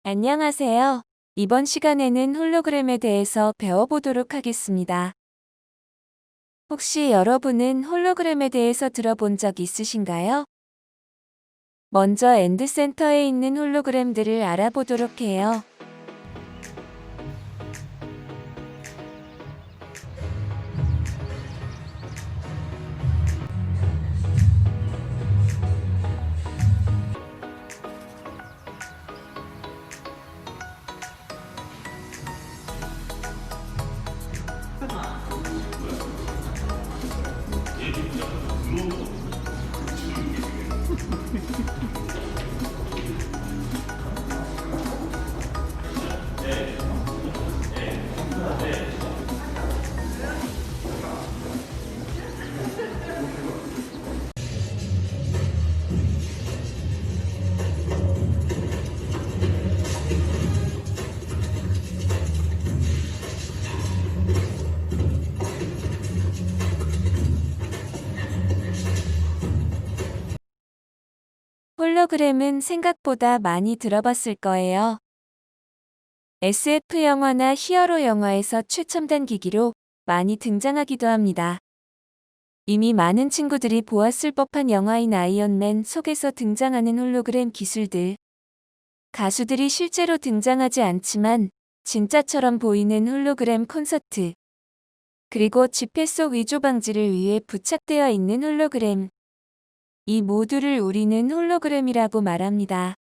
안녕하세요. 이번 시간에는 홀로그램에 대해서 배워보도록 하겠습니다. 혹시 여러분은 홀로그램에 대해서 들어본 적 있으신가요? 먼저 엔드센터에 있는 홀로그램들을 알아보도록 해요. 홀로그램은 생각보다 많이 들어봤을 거예요. SF 영화나 히어로 영화에서 최첨단 기기로 많이 등장하기도 합니다. 이미 많은 친구들이 보았을 법한 영화인 아이언맨 속에서 등장하는 홀로그램 기술들. 가수들이 실제로 등장하지 않지만 진짜처럼 보이는 홀로그램 콘서트. 그리고 집회 속 위조 방지를 위해 부착되어 있는 홀로그램. 이 모두를 우리는 홀로그램이라고 말합니다.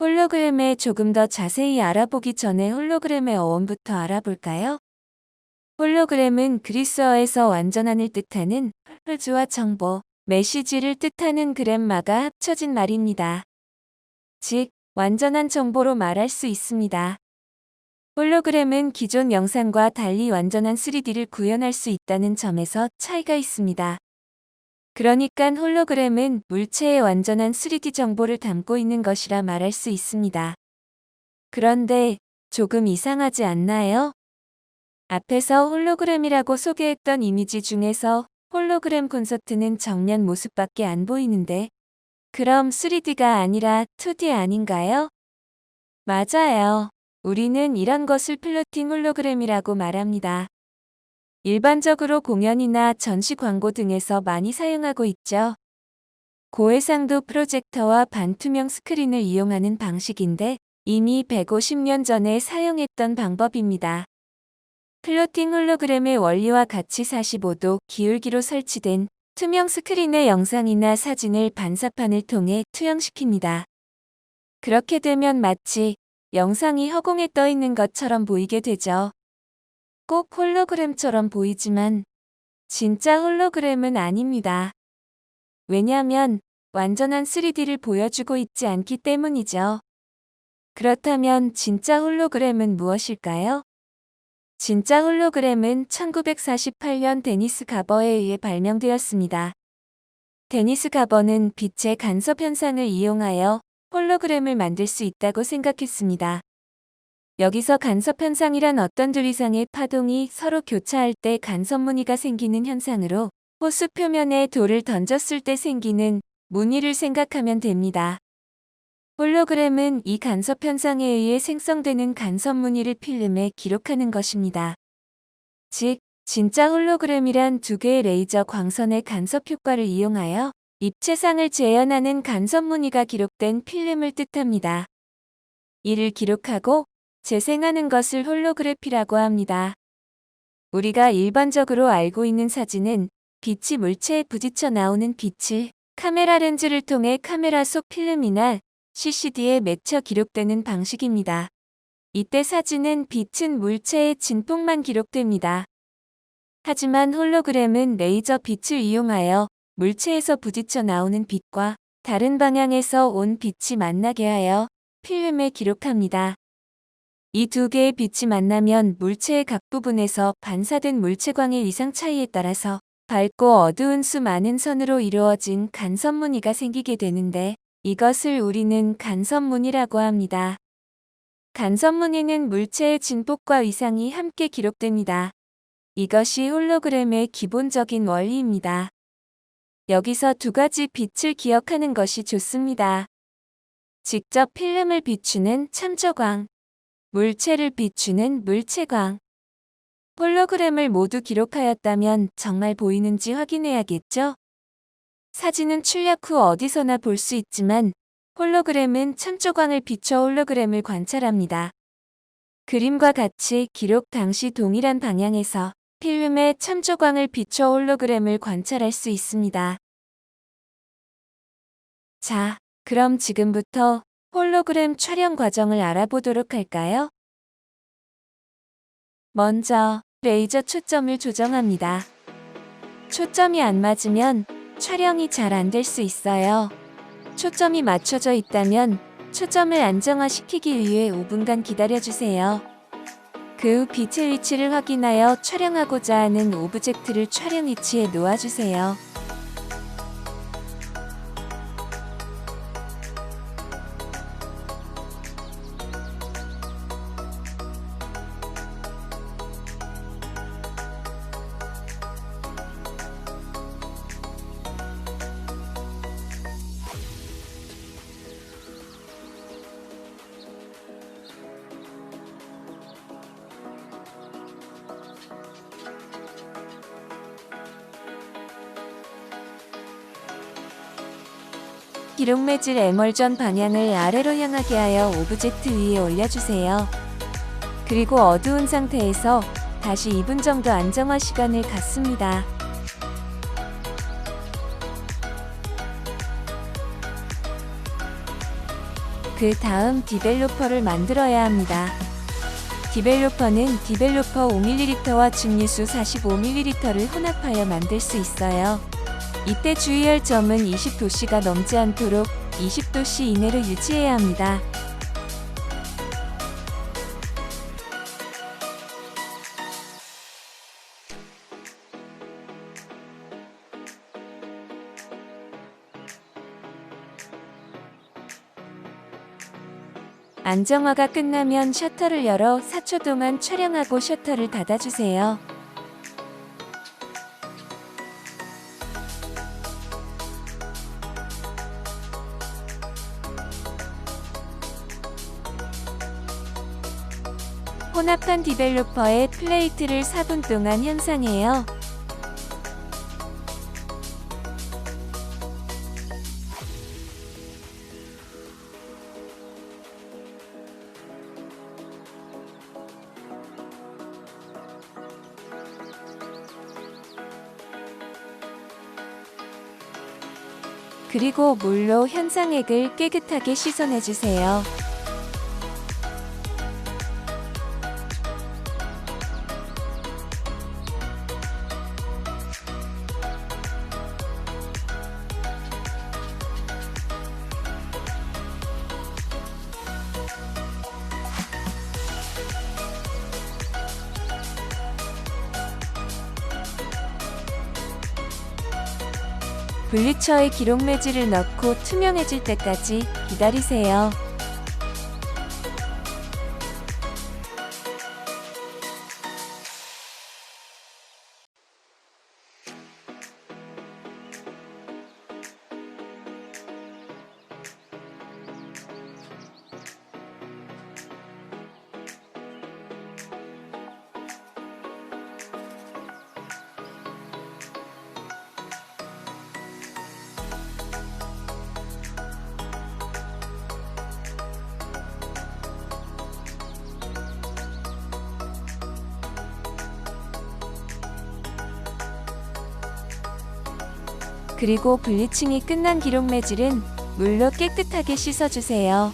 홀로그램에 조금 더 자세히 알아보기 전에 홀로그램의 어원부터 알아볼까요? 홀로그램은 그리스어에서 완전한을 뜻하는 홀즈와 정보, 메시지를 뜻하는 그램마가 합쳐진 말입니다. 즉, 완전한 정보로 말할 수 있습니다. 홀로그램은 기존 영상과 달리 완전한 3D를 구현할 수 있다는 점에서 차이가 있습니다. 그러니까 홀로그램은 물체의 완전한 3D 정보를 담고 있는 것이라 말할 수 있습니다. 그런데 조금 이상하지 않나요? 앞에서 홀로그램이라고 소개했던 이미지 중에서 홀로그램 콘서트는 정면 모습밖에 안 보이는데 그럼 3D가 아니라 2D 아닌가요? 맞아요. 우리는 이런 것을 플로팅 홀로그램이라고 말합니다. 일반적으로 공연이나 전시 광고 등에서 많이 사용하고 있죠. 고해상도 프로젝터와 반투명 스크린을 이용하는 방식인데 이미 150년 전에 사용했던 방법입니다. 플로팅 홀로그램의 원리와 같이 45도 기울기로 설치된 투명 스크린의 영상이나 사진을 반사판을 통해 투영시킵니다. 그렇게 되면 마치 영상이 허공에 떠 있는 것처럼 보이게 되죠. 꼭 홀로그램처럼 보이지만 진짜 홀로그램은 아닙니다. 왜냐면 완전한 3D를 보여주고 있지 않기 때문이죠. 그렇다면 진짜 홀로그램은 무엇일까요? 진짜 홀로그램은 1948년 데니스 가버에 의해 발명되었습니다. 데니스 가버는 빛의 간섭 현상을 이용하여 홀로그램을 만들 수 있다고 생각했습니다. 여기서 간섭 현상이란 어떤 둘 이상의 파동이 서로 교차할 때 간섭 무늬가 생기는 현상으로 호수 표면에 돌을 던졌을 때 생기는 무늬를 생각하면 됩니다. 홀로그램은 이 간섭 현상에 의해 생성되는 간섭 무늬를 필름에 기록하는 것입니다. 즉, 진짜 홀로그램이란 두 개의 레이저 광선의 간섭 효과를 이용하여 입체상을 재현하는 간섭 무늬가 기록된 필름을 뜻합니다. 이를 기록하고 재생하는 것을 홀로그래피라고 합니다. 우리가 일반적으로 알고 있는 사진은 빛이 물체에 부딪혀 나오는 빛을 카메라 렌즈를 통해 카메라 속 필름이나 CCD에 맺혀 기록되는 방식입니다. 이때 사진은 빛은 물체의 진폭만 기록됩니다. 하지만 홀로그램은 레이저 빛을 이용하여 물체에서 부딪혀 나오는 빛과 다른 방향에서 온 빛이 만나게 하여 필름에 기록합니다. 이 두 개의 빛이 만나면 물체의 각 부분에서 반사된 물체광의 위상 차이에 따라서 밝고 어두운 수많은 선으로 이루어진 간섭 무늬가 생기게 되는데 이것을 우리는 간섭 무늬라고 합니다. 간섭 무늬는 물체의 진폭과 위상이 함께 기록됩니다. 이것이 홀로그램의 기본적인 원리입니다. 여기서 두 가지 빛을 기억하는 것이 좋습니다. 직접 필름을 비추는 참조광, 물체를 비추는 물체광. 홀로그램을 모두 기록하였다면 정말 보이는지 확인해야겠죠? 사진은 출력 후 어디서나 볼 수 있지만 홀로그램은 참조광을 비춰 홀로그램을 관찰합니다. 그림과 같이 기록 당시 동일한 방향에서 필름에 참조광을 비춰 홀로그램을 관찰할 수 있습니다. 자, 그럼 지금부터 홀로그램 촬영 과정을 알아보도록 할까요? 먼저 레이저 초점을 조정합니다. 초점이 안 맞으면 촬영이 잘 안 될 수 있어요. 초점이 맞춰져 있다면 초점을 안정화시키기 위해 5분간 기다려주세요. 그 후 빛의 위치를 확인하여 촬영하고자 하는 오브젝트를 촬영 위치에 놓아주세요. 기록 매질 에멀전 방향을 아래로 향하게 하여 오브젝트 위에 올려주세요. 그리고 어두운 상태에서 다시 2분 정도 안정화 시간을 갖습니다. 그 다음 디벨로퍼를 만들어야 합니다. 디벨로퍼는 디벨로퍼 5ml와 증류수 45ml를 혼합하여 만들 수 있어요. 이때 주의할 점은 20도씨가 넘지 않도록 20도씨 이내로 유지해야 합니다. 안정화가 끝나면 셔터를 열어 4초 동안 촬영하고 셔터를 닫아주세요. 혼합한 디벨로퍼에 플레이트를 4분 동안 현상해요. 그리고 물로 현상액을 깨끗하게 씻어내주세요. 분리처에 기록 매질을 넣고 투명해질 때까지 기다리세요. 그리고 블리칭이 끝난 기록 매질은 물로 깨끗하게 씻어주세요.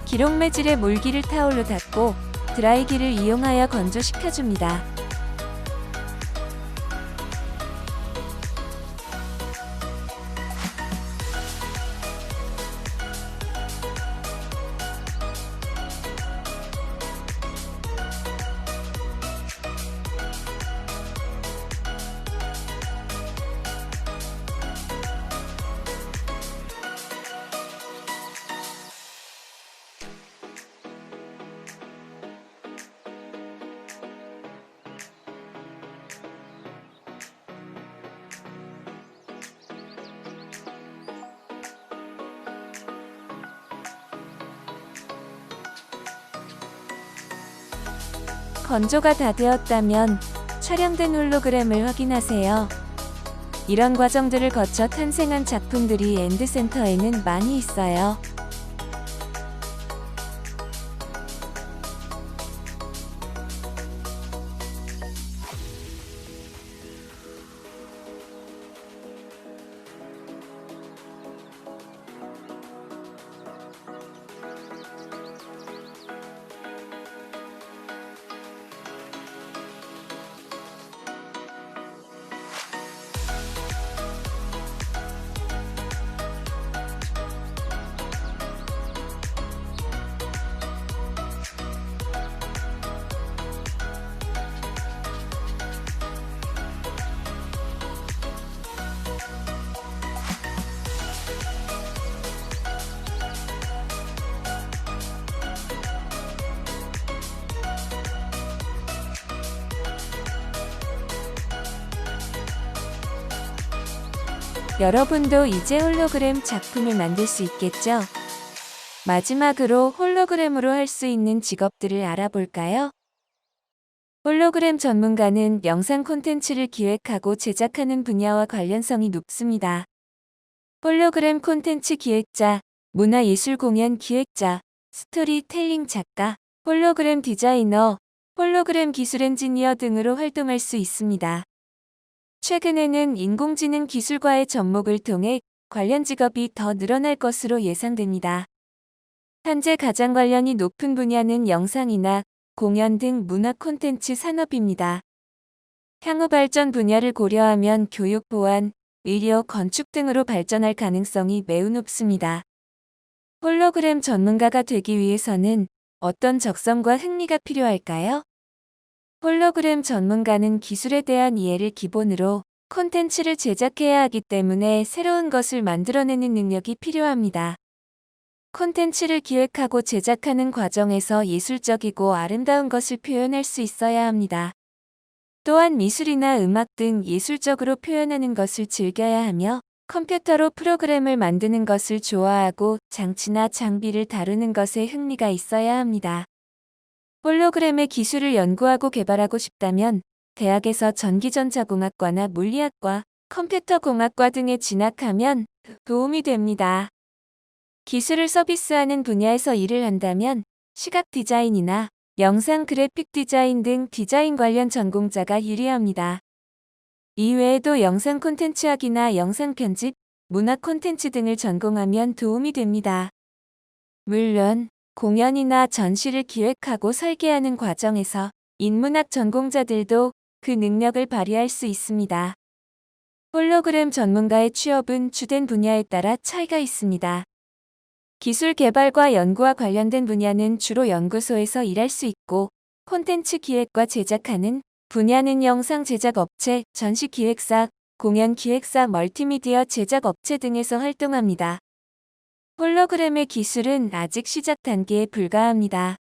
기록 매질에 물기를 타올로 닦고 드라이기를 이용하여 건조시켜줍니다. 건조가 다 되었다면 촬영된 홀로그램을 확인하세요. 이런 과정들을 거쳐 탄생한 작품들이 엔드센터에는 많이 있어요. 여러분도 이제 홀로그램 작품을 만들 수 있겠죠? 마지막으로 홀로그램으로 할 수 있는 직업들을 알아볼까요? 홀로그램 전문가는 영상 콘텐츠를 기획하고 제작하는 분야와 관련성이 높습니다. 홀로그램 콘텐츠 기획자, 문화예술 공연 기획자, 스토리텔링 작가, 홀로그램 디자이너, 홀로그램 기술 엔지니어 등으로 활동할 수 있습니다. 최근에는 인공지능 기술과의 접목을 통해 관련 직업이 더 늘어날 것으로 예상됩니다. 현재 가장 관련이 높은 분야는 영상이나 공연 등 문화 콘텐츠 산업입니다. 향후 발전 분야를 고려하면 교육, 보안, 의료, 건축 등으로 발전할 가능성이 매우 높습니다. 홀로그램 전문가가 되기 위해서는 어떤 적성과 흥미가 필요할까요? 홀로그램 전문가는 기술에 대한 이해를 기본으로 콘텐츠를 제작해야 하기 때문에 새로운 것을 만들어내는 능력이 필요합니다. 콘텐츠를 기획하고 제작하는 과정에서 예술적이고 아름다운 것을 표현할 수 있어야 합니다. 또한 미술이나 음악 등 예술적으로 표현하는 것을 즐겨야 하며 컴퓨터로 프로그램을 만드는 것을 좋아하고 장치나 장비를 다루는 것에 흥미가 있어야 합니다. 홀로그램의 기술을 연구하고 개발하고 싶다면 대학에서 전기전자공학과나 물리학과, 컴퓨터공학과 등에 진학하면 도움이 됩니다. 기술을 서비스하는 분야에서 일을 한다면 시각 디자인이나 영상 그래픽 디자인 등 디자인 관련 전공자가 유리합니다. 이외에도 영상 콘텐츠학이나 영상 편집, 문화 콘텐츠 등을 전공하면 도움이 됩니다. 물론 공연이나 전시를 기획하고 설계하는 과정에서 인문학 전공자들도 그 능력을 발휘할 수 있습니다. 홀로그램 전문가의 취업은 주된 분야에 따라 차이가 있습니다. 기술 개발과 연구와 관련된 분야는 주로 연구소에서 일할 수 있고, 콘텐츠 기획과 제작하는 분야는 영상 제작 업체, 전시 기획사, 공연 기획사, 멀티미디어 제작 업체 등에서 활동합니다. 홀로그램의 기술은 아직 시작 단계에 불과합니다.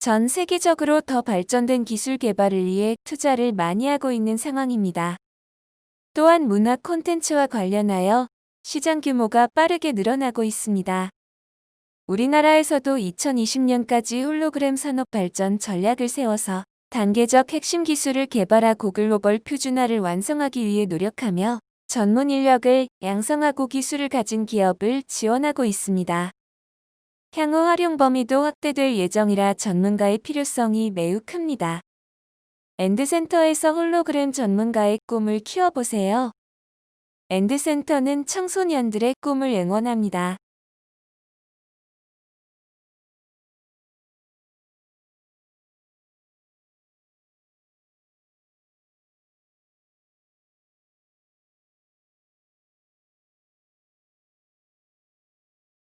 전 세계적으로 더 발전된 기술 개발을 위해 투자를 많이 하고 있는 상황입니다. 또한 문화 콘텐츠와 관련하여 시장 규모가 빠르게 늘어나고 있습니다. 우리나라에서도 2020년까지 홀로그램 산업 발전 전략을 세워서 단계적 핵심 기술을 개발하고 글로벌 표준화를 완성하기 위해 노력하며 전문 인력을 양성하고 기술을 가진 기업을 지원하고 있습니다. 향후 활용 범위도 확대될 예정이라 전문가의 필요성이 매우 큽니다. 엔드센터에서 홀로그램 전문가의 꿈을 키워보세요. 엔드센터는 청소년들의 꿈을 응원합니다.